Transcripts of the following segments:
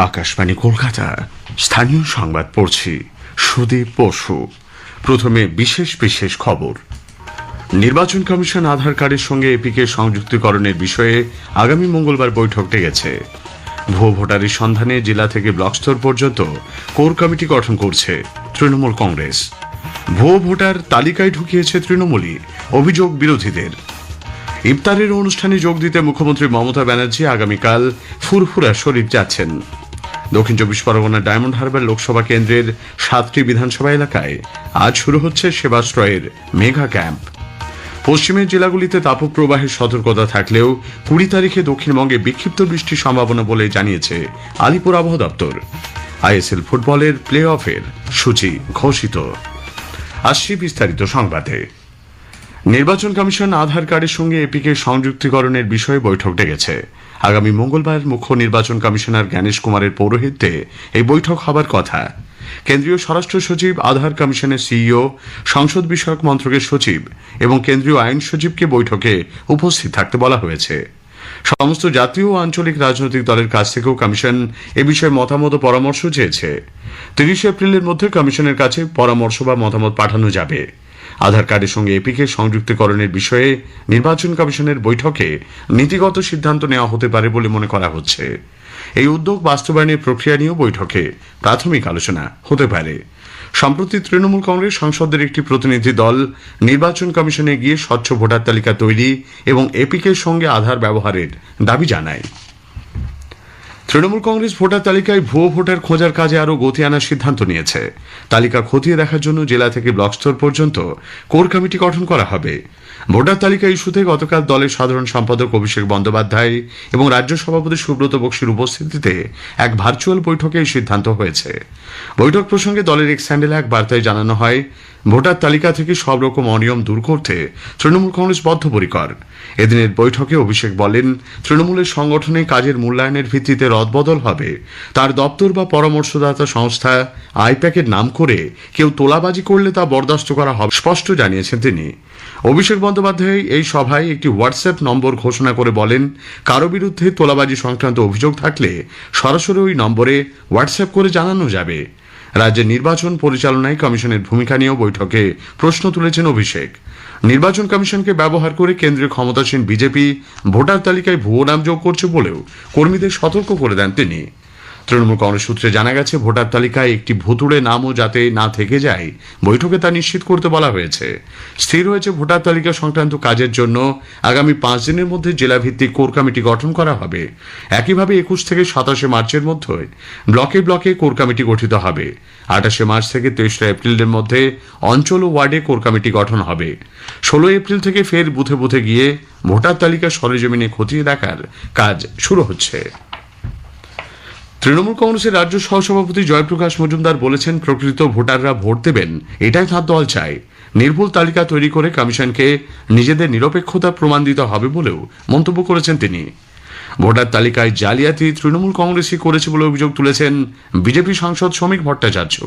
আকাশবাণী কলকাতা, স্থানীয় সংবাদ পড়ছি সুদীপ বসু। প্রথমে বিশেষ বিশেষ খবর। নির্বাচন কমিশন আধার কার্ডের সঙ্গে এপিকে সংযুক্তিকরণের বিষয়ে আগামী মঙ্গলবার বৈঠক ডেকেছে। ভুয়ো ভোটারের সন্ধানে জেলা থেকে ব্লক স্তর পর্যন্ত কোর কমিটি গঠন করছে তৃণমূল কংগ্রেস। ভুয়ো ভোটার তালিকায় ঢুকিয়েছে তৃণমূলই, অভিযোগ বিরোধীদের। ইফতারের অনুষ্ঠানে যোগ দিতে মুখ্যমন্ত্রী মমতা ব্যানার্জি আগামীকাল ফুরফুরা শরীফ যাচ্ছেন। দক্ষিণ চব্বিশ পরগনার ডায়মন্ড হারবার লোকসভা কেন্দ্রের 7টি বিধানসভা এলাকায় আজ শুরু হচ্ছে সেবাশ্রয়ের মেগা ক্যাম্প। পশ্চিমের জেলাগুলিতে তাপপ্রবাহের সতর্কতা থাকলেও 20 তারিখে দক্ষিণবঙ্গে বিক্ষিপ্ত বৃষ্টির সম্ভাবনা বলে জানিয়েছে আলিপুর আবহাওয়া দপ্তর। আইএসএল ফুটবলের প্লে অফের সূচি ঘোষিত। আসছি বিস্তারিত সংবাদে। নির্বাচন কমিশন আধার কার্ডের সঙ্গে এপিকে সংযুক্তিকরণের বিষয়ে বৈঠক ডেকেছে। আগামী মঙ্গলবার মুখ্য নির্বাচন কমিশনার জ্ঞানেশ কুমারের পৌরোহিত্যে এই বৈঠক হবার কথা। কেন্দ্রীয় স্বরাষ্ট্র সচিব, আধার কমিশনের সিইও, সংসদ বিষয়ক মন্ত্রকের সচিব এবং কেন্দ্রীয় আইন সচিবকে বৈঠকে উপস্থিত থাকতে বলা হয়েছে। সমস্ত জাতীয় ও আঞ্চলিক রাজনৈতিক দলের কাছ থেকেও কমিশন এ বিষয়ে মতামত ও পরামর্শ চেয়েছে। 30 এপ্রিলের মধ্যে কমিশনের কাছে পরামর্শ বা মতামত পাঠানো যাবে। আধার কার্ডের সঙ্গে এপিকে সংযুক্তিকরণের বিষয়ে নির্বাচন কমিশনের বৈঠকে নীতিগত সিদ্ধান্ত নেওয়া হতে পারে বলে মনে করা হচ্ছে। এই উদ্যোগ বাস্তবায়নের প্রক্রিয়া নিয়েও বৈঠকে প্রাথমিক আলোচনা হতে পারে। সম্প্রতি তৃণমূল কংগ্রেস সাংসদদের একটি প্রতিনিধি দল নির্বাচন কমিশনে গিয়ে স্বচ্ছ ভোটার তালিকা তৈরি এবং এপিকের সঙ্গে আধার ব্যবহারের দাবি জানায়। তৃণমূল কংগ্রেস ভোটার তালিকায় ভুয়ো ভোটার খোঁজার কাজে আরও গতি আনার সিদ্ধান্ত নিয়েছে। তালিকা খতিয়ে দেখার জন্য জেলা থেকে ব্লক স্তর পর্যন্ত কোর কমিটি গঠন করা হবে। ভোটার তালিকা ইস্যুতে গতকাল দলের সাধারণ সম্পাদক অভিষেক বন্দ্যোপাধ্যায় এবং রাজ্য সভাপতি সুব্রত বক্সির উপস্থিতিতে এক ভার্চুয়াল বৈঠকে এই সিদ্ধান্ত হয়েছে। বৈঠক প্রসঙ্গে দলের এক্স হ্যান্ডেলে এক বার্তায় জানানো হয়, ভোটার তালিকা থেকে সব রকম অনিয়ম দূর করতে তৃণমূল কংগ্রেস বদ্ধপরিকর। এদিনের বৈঠকে অভিষেক বলেন, তৃণমূলের সংগঠনে কাজের মূল্যায়নের ভিত্তিতে রদবদল হবে। তার দপ্তর বা পরামর্শদাতা সংস্থা আইপ্যাকের নাম করে কেউ তোলাবাজি করলে তা বরদাস্ত করা হবে স্পষ্ট জানিয়েছেন তিনি। অভিষেক বন্দ্যোপাধ্যায় এই সভায় একটি হোয়াটসঅ্যাপ নম্বর ঘোষণা করে বলেন, কারো বিরুদ্ধে তোলাবাজি সংক্রান্ত অভিযোগ থাকলে সরাসরি ওই নম্বরে হোয়াটসঅ্যাপ করে জানানো যাবে। রাজ্যের নির্বাচন পরিচালনায় কমিশনের ভূমিকা নিয়েও বৈঠকে প্রশ্ন তুলেছেন অভিষেক। নির্বাচন কমিশনকে ব্যবহার করে কেন্দ্রীয় ক্ষমতাসীন বিজেপি ভোটার তালিকায় ভুয়ো নাম যোগ করছে বলেও কর্মীদের সতর্ক করে দেন তিনি। তৃণমূল কংগ্রেস সূত্রে জানা গেছে, ভোটার তালিকায় একটি ভুতুড়ে নামও যাতে না থেকে যায় বৈঠকে তা নিশ্চিত করতে বলা হয়েছে। স্থির হয়েছে, ভোটার তালিকা সংক্রান্ত কাজের জন্য আগামী 5 দিনের মধ্যে জেলাভিত্তিক কোর কমিটি গঠন করা হবে। একইভাবে 21 থেকে 27 মার্চের মধ্যে ব্লকে ব্লকে কোর কমিটি গঠিত হবে। 28 মার্চ থেকে 23 এপ্রিলের মধ্যে অঞ্চল ও ওয়ার্ডে কোর কমিটি গঠন হবে। 16 এপ্রিল থেকে ফের বুথে বুথে গিয়ে ভোটার তালিকা সরেজমিনে খতিয়ে দেখার কাজ শুরু হচ্ছে। তৃণমূল কংগ্রেসের রাজ্য সহসভাপতি জয়প্রকাশ মজুমদার বলেছেন, প্রকৃত ভোটাররা ভোট দেবেন, এটাই তাঁর দল চায়। নির্ভুল তালিকা তৈরি করে কমিশনকে নিজেদের নিরপেক্ষতা প্রমাণ দিতে হবে বলেও মন্তব্য করেছেন তিনি। ভোটার তালিকায় জালিয়াতি তৃণমূল কংগ্রেসই করেছে বলে অভিযোগ তুলেছেন বিজেপি সাংসদ শ্রমিক ভট্টাচার্য।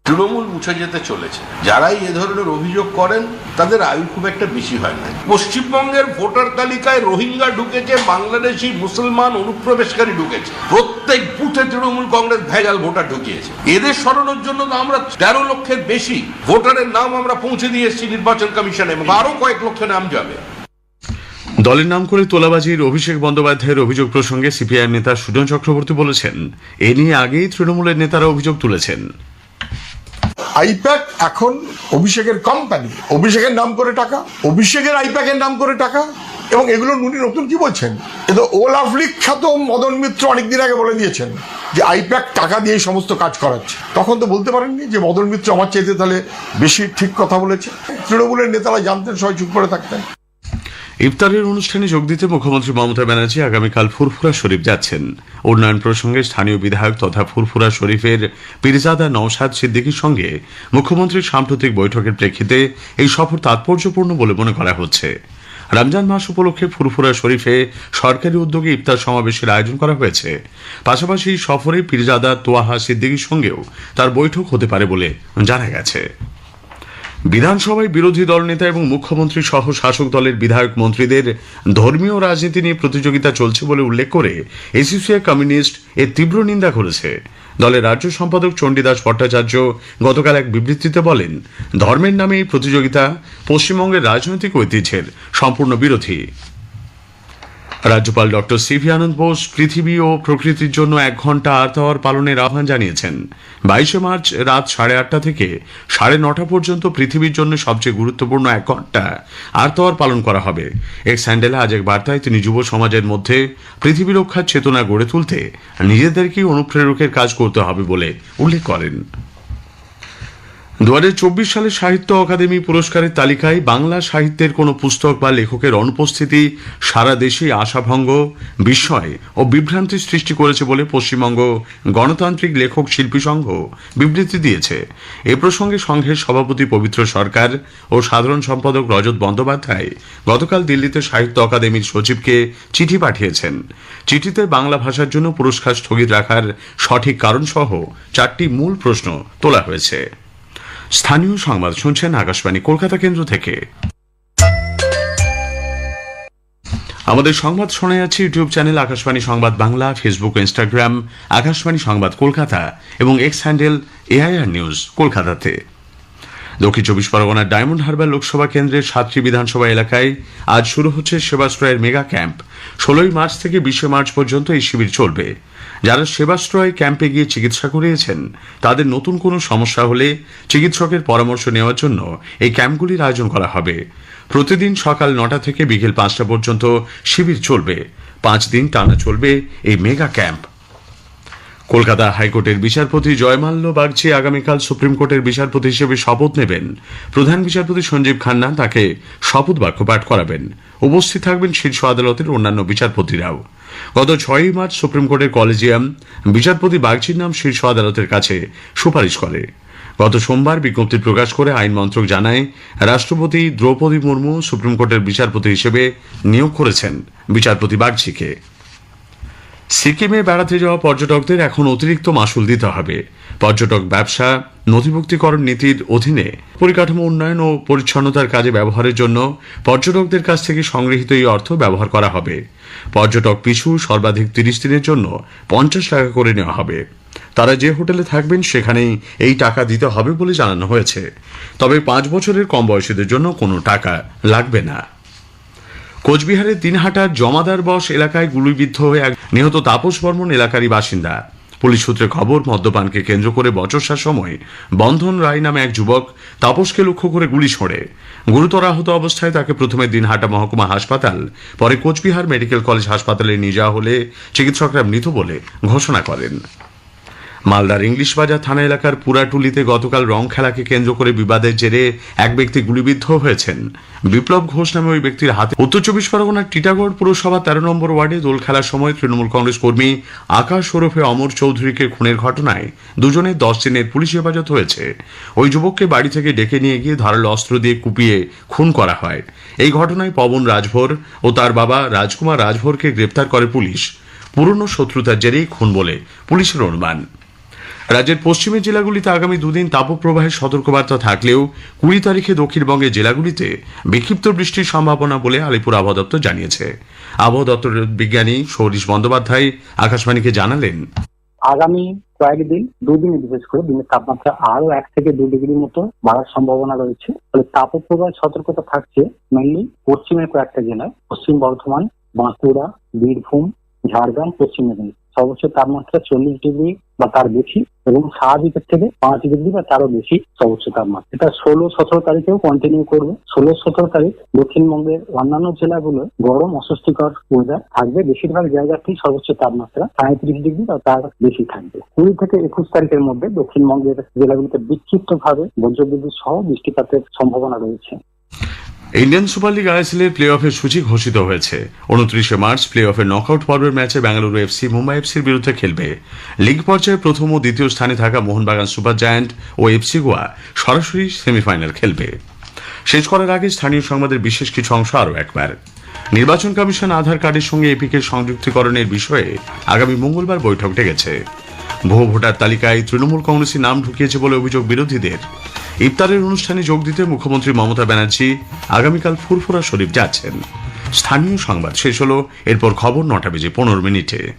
তৃণমূল মুছে যেতে চলেছে। যারাই এ ধরনের অভিযোগ করেন তাদের আয়ু খুব একটা বেশি হয় না। পশ্চিমবঙ্গের ভোটার তালিকায় রোহিঙ্গা ঢুকেছে, বাংলাদেশি মুসলমান অনুপ্রবেশকারী ঢুকেছে। প্রত্যেক বুথে তৃণমূল কংগ্রেস ভেজাল ভোটার ঢুকিয়েছে। এদের সরানোর জন্য তো আমরা 13 লক্ষের বেশি ভোটারের নাম আমরা পৌঁছে দিয়ে এসেছি নির্বাচন কমিশনে, এবং আরো কয়েক লক্ষ নাম যাবে। দলের নাম করে তোলাবাজির অভিষেক বন্দ্যোপাধ্যায়ের অভিযোগ প্রসঙ্গে সিপিআই নেতা সুজন চক্রবর্তী বলেছেন, এ নিয়ে আগেই তৃণমূলের নেতারা অভিযোগ তুলেছেন। আইপ্যাক এখন অভিষেকের কোম্পানি, অভিষেকের নাম করে টাকা, অভিষেকের আইপ্যাকের নাম করে টাকা, এবং এগুলো উনি নতুন কি বলছেন? এতো ওলাফলিক খ্যাত মদন মিত্র অনেকদিন আগে বলে দিয়েছেন যে আইপ্যাক টাকা দিয়ে সমস্ত কাজ করাচ্ছে। তখন তো বলতে পারেননি যে মদন মিত্র আমার চাইতে তাহলে বেশি ঠিক কথা বলেছে। তৃণমূলের নেতারা জানতেন, সবাই চুপ করে থাকতেন। ইফতারের অনুষ্ঠানে যোগ দিতে মুখ্যমন্ত্রী মমতা ব্যানার্জি আগামীকাল ফুরফুরা শরীফ যাচ্ছেন। উন্নয়ন প্রসঙ্গে স্থানীয় বিধায়ক তথা ফুরফুরা শরীফের পীরজাদা নওশাদ সিদ্দিকীর সঙ্গে মুখ্যমন্ত্রীর সাম্প্রতিক বৈঠকের প্রেক্ষিতে এই সফর তাৎপর্যপূর্ণ বলে মনে করা হচ্ছে। রমজান মাস উপলক্ষে ফুরফুরা শরীফে সরকারি উদ্যোগে ইফতার সমাবেশের আয়োজন করা হয়েছে। পাশাপাশি সফরে পীরজাদা তোয়াহা সিদ্দিকীর সঙ্গেও তার বৈঠক হতে পারে বলে জানা গেছে। বিধানসভায় বিরোধী দলনেতা এবং মুখ্যমন্ত্রী সহ শাসক দলের বিধায়ক মন্ত্রীদের ধর্মীয় রাজনীতি নিয়ে প্রতিযোগিতা চলছে বলে উল্লেখ করে এসোসিয়েট কমিউনিস্ট এর তীব্র নিন্দা করেছে। দলের রাজ্য সম্পাদক চণ্ডীদাস ভট্টাচার্য গতকাল এক বিবৃতিতে বলেন, ধর্মের নামে এই প্রতিযোগিতা পশ্চিমবঙ্গের রাজনৈতিক ঐতিহ্যের সম্পূর্ণ বিরোধী। রাজ্যপাল ডক্টর সিভি আনন্দ বোস পৃথিবী ও প্রকৃতির জন্য 1 ঘন্টা আর্থ আওয়ার পালনের আহ্বান জানিয়েছেন। 22শে মার্চ রাত 8:30 থেকে 9:30 পর্যন্ত পৃথিবীর জন্য সবচেয়ে গুরুত্বপূর্ণ 1 ঘন্টা আর্থ আওয়ার পালন করা হবে। এক্স হ্যান্ডেলে আজ এক বার্তায় তিনি যুব সমাজের মধ্যে পৃথিবী রক্ষার চেতনা গড়ে তুলতে নিজেদেরকেই অনুপ্রেরকের কাজ করতে হবে বলে উল্লেখ করেন। 2024 সালে সাহিত্য অকাদেমি পুরস্কারের তালিকায় বাংলা সাহিত্যের কোনো পুস্তক বা লেখকের অনুপস্থিতি সারা দেশে আশাভঙ্গ, বিস্ময় ও বিভ্রান্তি সৃষ্টি করেছে বলে পশ্চিমবঙ্গ গণতান্ত্রিক লেখক শিল্পী সংঘ বিবৃতি দিয়েছে। এ প্রসঙ্গে সংঘের সভাপতি পবিত্র সরকার ও সাধারণ সম্পাদক রজত বন্দ্যোপাধ্যায় গতকাল দিল্লিতে সাহিত্য অকাদেমির সচিবকে চিঠি পাঠিয়েছেন। চিঠিতে বাংলা ভাষার জন্য পুরস্কার স্থগিত রাখার সঠিক কারণ সহ 4টি মূল প্রশ্ন তোলা হয়েছে। স্থানীয় সংবাদ শুনছেন আকাশবাণী কলকাতা কেন্দ্র থেকে। আমাদের সংবাদ শোনা যাচ্ছে ইউটিউব চ্যানেল আকাশবাণী সংবাদ বাংলা, ফেসবুক, ইনস্টাগ্রাম আকাশবাণী সংবাদ কলকাতা এবং এক্স হ্যান্ডেল AIR নিউজ কলকাতাতে। দক্ষিণ 24 পরগনার ডায়মন্ড হারবার লোকসভা কেন্দ্রের 7টি বিধানসভা এলাকায় আজ শুরু হচ্ছে সেবাশ্রয়ের মেগা ক্যাম্প। 16 মার্চ থেকে 20 মার্চ পর্যন্ত এই শিবির চলবে। যারা সেবাশ্রয় ক্যাম্পে গিয়ে চিকিৎসা করিয়েছেন তাদের নতুন কোনো সমস্যা হলে চিকিৎসকের পরামর্শ নেওয়ার জন্য এই ক্যাম্পগুলির আয়োজন করা হবে। প্রতিদিন সকাল 9টা থেকে বিকেল 5টা পর্যন্ত শিবির চলবে। 5 দিন টানা চলবে এই মেগা ক্যাম্প। কলকাতা হাইকোর্টের বিচারপতি জয়মাল্য বাগচি আগামীকাল সুপ্রিম কোর্টের বিচারপতি হিসেবে শপথ নেবেন। প্রধান বিচারপতি সঞ্জীব খান্না তাকে শপথ বাক্য পাঠ করাবেন। উপস্থিত থাকবেন শীর্ষ আদালতের অন্যান্য বিচারপতিরাও। গত 6 মার্চ সুপ্রিম কোর্টের কলেজিয়াম বিচারপতি বাগচির নাম শীর্ষ আদালতের কাছে সুপারিশ করে। গত সোমবার বিজ্ঞপ্তি প্রকাশ করে আইন মন্ত্রক জানায়, রাষ্ট্রপতি দ্রৌপদী মুর্মু সুপ্রিম কোর্টের বিচারপতি হিসেবে নিয়োগ করেছেন বিচারপতি বাগচিকে। সিকিমে বেড়াতে যাওয়া পর্যটকদের এখন অতিরিক্ত মাসুল দিতে হবে। পর্যটক ব্যবসা নথিভুক্তিকরণ নীতির অধীনে পরিকাঠামো উন্নয়ন ও পরিচ্ছন্নতার কাজে ব্যবহারের জন্য পর্যটকদের কাছ থেকে সংগৃহীত এই অর্থ ব্যবহার করা হবে। পর্যটক পিছু সর্বাধিক 30 দিনের জন্য 50 টাকা করে নেওয়া হবে। তারা যে হোটেলে থাকবেন সেখানেই এই টাকা দিতে হবে বলে জানানো হয়েছে। তবে 5 বছরের কম বয়সীদের জন্য কোনো টাকা লাগবে না। কোচবিহারের দিনহাটার জমাদার বস এলাকায় গুলিবিদ্ধ হয়ে নিহত তাপস বর্মন এলাকারই বাসিন্দা। পুলিশ সূত্রে খবর, মদ্যপানকে কেন্দ্র করে বচসার সময় বন্ধন রায় নামে এক যুবক তাপসকে লক্ষ্য করে গুলি ছোড়ে। গুরুতর আহত অবস্থায় তাকে প্রথমে দিনহাটা মহকুমা হাসপাতাল, পরে কোচবিহার মেডিকেল কলেজ হাসপাতালে নিয়ে যাওয়া হলে চিকিৎসকরা মৃত বলে ঘোষণা করেন। মালদার ইংলিশ বাজার থানা এলাকার পুরাটুলিতে গতকাল রং খেলাকে কেন্দ্র করে বিবাদের জেরে এক ব্যক্তি গুলিবিদ্ধ হয়েছেন। বিপ্লব ঘোষ নামে ওই ব্যক্তির হাতে উত্তর 24 পরগনার টিটাগড় পুরসভা 13 নম্বর ওয়ার্ডে দোল খেলার সময় তৃণমূল কংগ্রেস কর্মী আকাশ ওরফে অমর চৌধুরীকে খুনের ঘটনায় দুজনের 10 দিনের পুলিশ হেফাজত হয়েছে। ওই যুবককে বাড়ি থেকে ডেকে নিয়ে গিয়ে ধারালো অস্ত্র দিয়ে কুপিয়ে খুন করা হয়। এই ঘটনায় পবন রাজভর ও তার বাবা রাজকুমার রাজভরকে গ্রেপ্তার করে পুলিশ। পুরনো শত্রুতার জেরেই খুন বলে পুলিশের অনুমান। রাজ্যের পশ্চিমের জেলাগুলিতে আগামী 2 দিন তাপপ্রবাহের সতর্কবার্তা থাকলেও 20 তারিখে দক্ষিণবঙ্গের জেলাগুলিতে বিক্ষিপ্ত বৃষ্টির সম্ভাবনা বলে আলিপুর আবহাওয়া দপ্তর জানিয়েছে। আবহাওয়া দপ্তরের বিজ্ঞানী সৌরিশ বন্দ্যোপাধ্যায় আকাশবাণীকে জানালেন, আগামী কয়েকদিন 2 দিনে বিশেষ করে দিনের তাপমাত্রা আরো 1 থেকে 2 ডিগ্রি মতো বাড়ার সম্ভাবনা রয়েছে। ফলে তাপপ্রবাহের সতর্কতা থাকছে মেনলি পশ্চিমের কয়েকটা জেলায়, পশ্চিম বর্ধমান, বাঁকুড়া, বীরভূম, ঝাড়গ্রাম, পশ্চিম মেদিনীপুর। সর্বোচ্চ তাপমাত্রা 40 ডিগ্রি বা তার বেশি এবং স্বাভাবিকের থেকে 5 ডিগ্রি বা তারও বেশি সর্বোচ্চ তাপমাত্রা। এটা 16-17 তারিখেও কন্টিনিউ করবে। 16-17 তারিখ দক্ষিণবঙ্গের অন্যান্য জেলাগুলো গরম অস্বস্তিকর ওয়েদার থাকবে। বেশিরভাগ জায়গাতেই সর্বোচ্চ তাপমাত্রা 35 ডিগ্রি বা তার বেশি থাকবে। 20 থেকে 21 তারিখের মধ্যে দক্ষিণবঙ্গের জেলাগুলিতে বিক্ষিপ্তভাবে বজ্রবিদ্যুৎ সহ বৃষ্টিপাতের সম্ভাবনা রয়েছে। ইন্ডিয়ান সুপার লিগ ISL এর প্লে অফের সূচি ঘোষিত হয়েছে। 29 মার্চ প্লে অফের নকআউট পর্বের ম্যাচে বেঙ্গালুরু FC মুম্বাই FCর বিরুদ্ধে খেলবে। লিগ পর্যায়ে প্রথম ও দ্বিতীয় স্থানে থাকা মোহনবাগান সুপার জায়ান্ট ও FC গোয়া সরাসরি সেমিফাইনাল খেলবে। শেষ করার আগে স্থানীয় সংবাদের বিশেষ কিছু অংশ আরও একবার। নির্বাচন কমিশন আধার কার্ডের সঙ্গে এপিকে সংযুক্তিকরণের বিষয়ে আগামী মঙ্গলবার বৈঠক ডেকেছে। ভুয়ো ভোটার তালিকায় তৃণমূল কংগ্রেসের নাম ঢুকিয়েছে বলে অভিযোগ বিরোধীদের। ইফতারের অনুষ্ঠানে যোগ দিতে মুখ্যমন্ত্রী মমতা ব্যানার্জি আগামীকাল ফুরফুরা শরীফ যাচ্ছেন। স্থানীয় সংবাদ শেষ হলো, এরপর খবর 9:15 মিনিটে।